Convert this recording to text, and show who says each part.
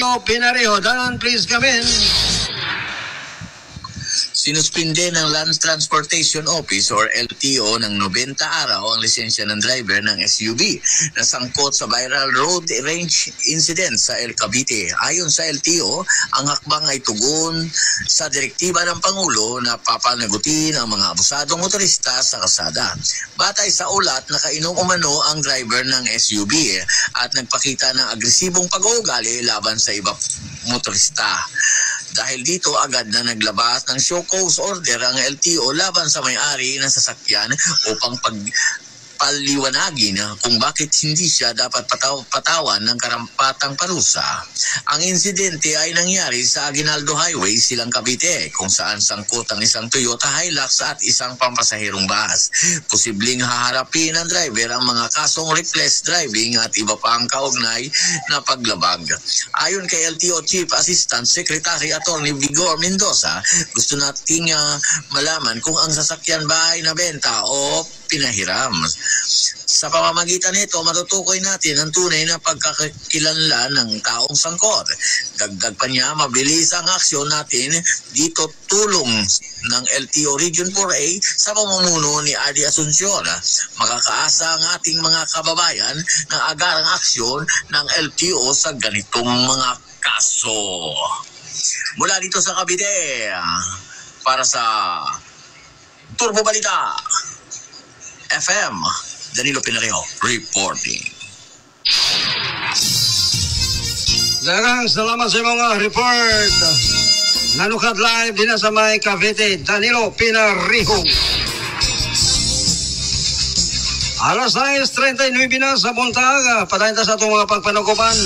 Speaker 1: Pinareho, Dan, please come in.
Speaker 2: Sinuspinde ng Land Transportation Office or LTO ng 90 araw ang lisensya ng driver ng SUV na sangkot sa viral road rage incident sa El Cavite. Ayon sa LTO, ang hakbang ay tugon sa direktiba ng Pangulo na papanagutin ang mga abusadong motorista sa kalsada. Batay sa ulat, nakainom umano ang driver ng SUV at nagpakita ng agresibong pag-uugali laban sa iba motorista. Dahil dito, agad na naglabas ng show cause order ang LTO laban sa may-ari ng sasakyan upang paliwanagin kung bakit hindi siya dapat patawan ng karampatang parusa. Ang insidente ay nangyari sa Aguinaldo Highway, Silang Cavite, kung saan sangkot ang isang Toyota Hilux at isang pampasahirong bus. Posibleng haharapin ng driver ang mga kasong reckless driving at iba pang kaugnay na paglabag. Ayon kay LTO Chief Assistant Secretary Attorney Vigor Mendoza, gusto nating malaman kung ang sasakyan ba ay nabenta o pinahiram. Sa pamamagitan nito, matutukoy natin ang tunay na pagkakakilanlan ng taong sangkot. Dagdag pa niya, mabilis ang aksyon natin dito, tulong ng LTO Region 4A sa pamumuno ni Adi Asuncion. Makakaasa ang ating mga kababayan ng agarang aksyon ng LTO sa ganitong mga kaso. Mula dito sa Cavite, para sa Turbo Balita FM, Danilo Pinareho reporting.
Speaker 1: Daghang salamat sa mga report. Nanukad live din sa may Cavite, Danilo Pinareho. Alas 6:39 na sa buntag, patayin ta sa itong mga pagpanukupan.